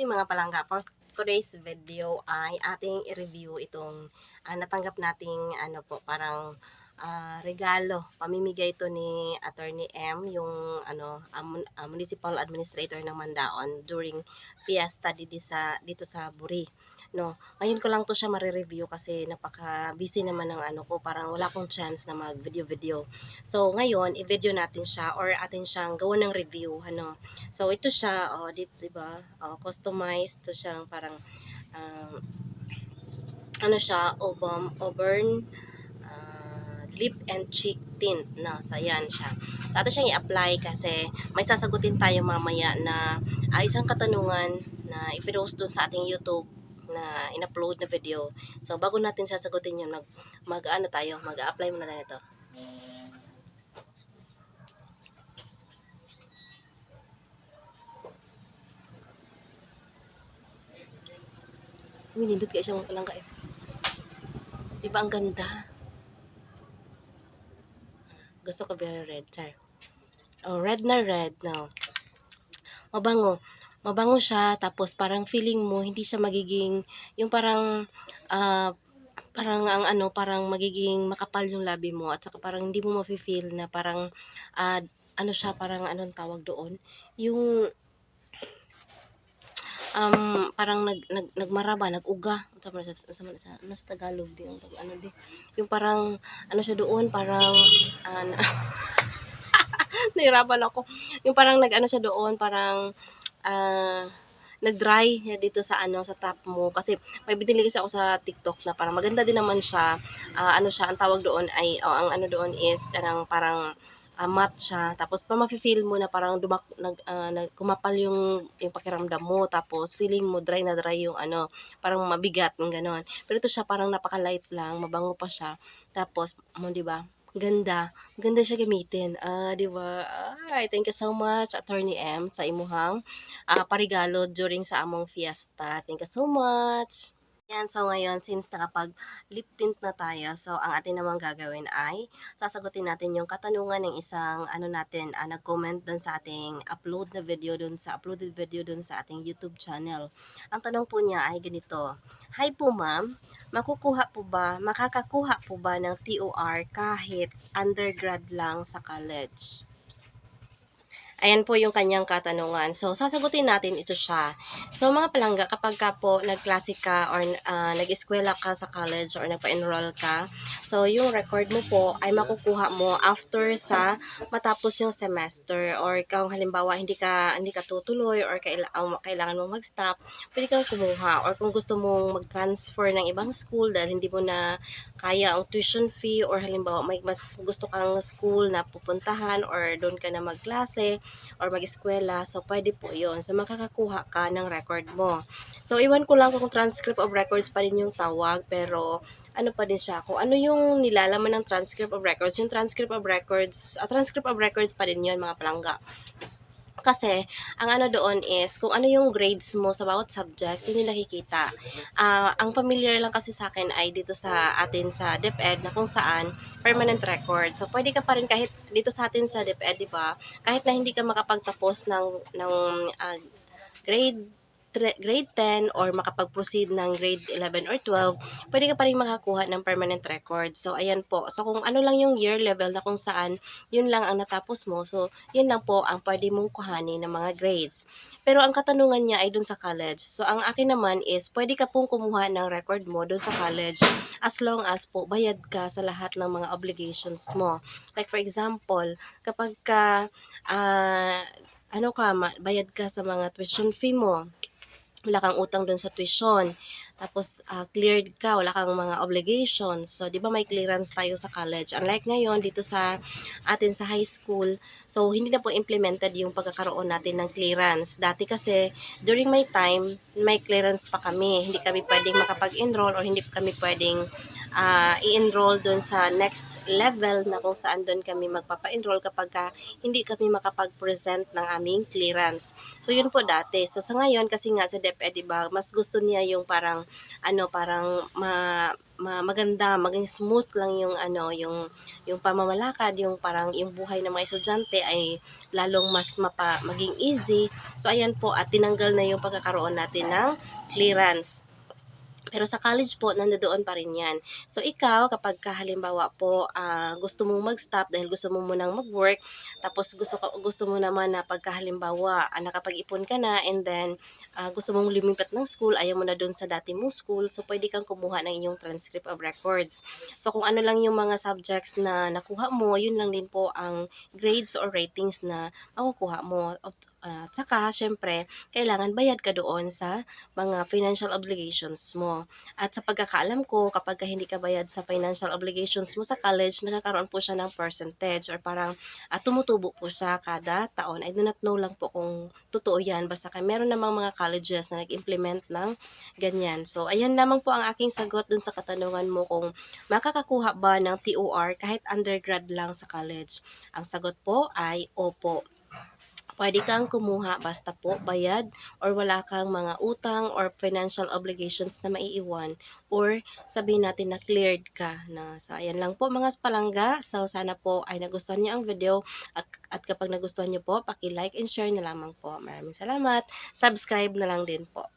evening mga palangga. For today's video ay ating i-review itong natanggap nating regalo. Pamimigay ito ni Attorney M, yung municipal administrator ng Mandaon during fiesta dito sa Buri. No, ngayon ko lang to siya mare-review kasi napaka-busy naman ng ko, parang wala akong chance na mag-video. So ngayon, i-video natin siya or atin siyang gawan ng review, So ito siya, dito 'di ba? Customized to siyang parang uh, auburn lip and cheek tint na. So ayan siya. So ato siyang i-apply kasi may sasagutin tayo mamaya na isang katanungan na i-post dun sa ating YouTube na in-upload na video. So bago natin sasagutin yun, mag-apply muna tayo ito. Minindot kayo siya mga palangga eh. Diba ang ganda? Gusto ko very red, char. Oh, red na red, no. Mabango. Mabango siya, tapos parang feeling mo, hindi siya magiging, yung parang, parang magiging makapal yung labi mo, at saka parang hindi mo mafe-feel na parang, parang anong tawag doon? Yung, parang nagmaraba, naguga sa Tagalog di yung parang siya doon, parang nahirapan ako, yung parang siya doon, parang nag-dry dito sa sa top mo, kasi may binili kasi ako sa TikTok na parang maganda din naman siya. Ang tawag doon ay ang doon is parang matte siya, tapos pa mafe-feel mo na parang kumapal yung pakiramdam mo, tapos feeling mo dry na dry yung parang mabigat ng ganon. Pero ito siya parang napaka-light lang, mabango pa siya, tapos di ba? Ganda siya gamitin. Di ba? Ay, thank you so much Attorney M sa imuhang parigalo during sa among fiesta. Thank you so much. Yan, so ngayon, since nakapag lip tint na tayo, so ang atin namang gagawin ay sasagutin natin yung katanungan ng isang nag-comment dun sa ating uploaded video dun sa ating YouTube channel. Ang tanong po niya ay ganito: Hi po ma'am, makakakuha po ba ng TOR kahit undergrad lang sa college? Ayan po yung kanyang katanungan. So, sasagutin natin ito siya. So, mga palangga, kapag ka po nagklase ka or nag-eskwela ka sa college or nagpa-enroll ka, so, yung record mo po ay makukuha mo after sa matapos yung semester, or kung halimbawa hindi ka tutuloy or kailangan mong mag-stop, pwede kang kumuha, or kung gusto mong mag-transfer ng ibang school dahil hindi mo na kaya ang tuition fee, or halimbawa may mas gusto kang school na pupuntahan or doon ka na magklase or mag-eskwela, so pwede po yun. So makakakuha ka ng record mo. So iwan ko lang kung transcript of records pa rin yung tawag, pero pa din siya, kung ano yung nilalaman ng transcript of records, yung transcript of records pa din yun mga palangga. Kasi, ang doon is, kung ano yung grades mo sa bawat subjects, yun yung nakikita. Ang familiar lang kasi sa akin ay dito sa atin sa DepEd, na kung saan permanent record. So, pwede ka pa rin kahit dito sa atin sa DepEd, di ba? Kahit na hindi ka makapagtapos ng grade 10 or makapag-proceed ng grade 11 or 12, pwede ka pa rin makakuha ng permanent record. So, ayan po. So, kung ano lang yung year level na kung saan yun lang ang natapos mo, so, yun lang po ang pwede mong kuhanin ng mga grades. Pero ang katanungan niya ay dun sa college. So, ang akin naman is, pwede ka pong kumuha ng record mo dun sa college as long as po bayad ka sa lahat ng mga obligations mo. Like for example, kapag bayad ka sa mga tuition fee mo, wala kang utang dun sa tuition, tapos cleared ka, wala kang mga obligations. So, di ba may clearance tayo sa college? Unlike ngayon, dito sa atin sa high school, so hindi na po implemented yung pagkakaroon natin ng clearance. Dati kasi, during my time, may clearance pa kami. Hindi kami pwedeng makapag-enroll or hindi kami pwedeng i-enroll dun sa next level na kung saan dun kami magpapa-enroll kapag hindi kami makapag-present ng aming clearance. So yun po dati. So sa ngayon kasi nga sa DepEd, diba, mas gusto niya yung parang parang maganda, maging smooth lang yung yung pamamalakad, yung parang yung buhay ng mga estudyante ay lalong mas maging easy. So ayan po, at tinanggal na yung pagkakaroon natin ng clearance. Pero sa college po, nandoon pa rin yan. So, ikaw, kapag halimbawa po, gusto mong mag-stop dahil gusto mo munang mag-work, tapos gusto mo naman na pagkahalimbawa, nakapag-ipon ka na, and then, gusto mong lumipat ng school, ayaw mo na dun sa dati mong school, so pwede kang kumuha ng iyong transcript of records. So, kung ano lang yung mga subjects na nakuha mo, yun lang din po ang grades or ratings na makukuha mo. At saka, syempre, kailangan bayad ka doon sa mga financial obligations mo. At sa pagkakaalam ko, kapag hindi ka bayad sa financial obligations mo sa college, nakakaroon po siya ng percentage or parang tumutubo po siya kada taon. I do not know lang po kung totoo yan. Basta meron namang mga colleges na nag-implement ng ganyan. So, ayan lamang po ang aking sagot dun sa katanungan mo kung makakakuha ba ng TOR kahit undergrad lang sa college. Ang sagot po ay opo. Pwede kang kumuha basta po bayad or wala kang mga utang or financial obligations na maiiwan or sabihin natin na cleared ka na. So, ayan lang po mga palangga. So, sana po ay nagustuhan niyo ang video at kapag nagustuhan niyo po, paki-like and share na lamang po. Maraming salamat. Subscribe na lang din po.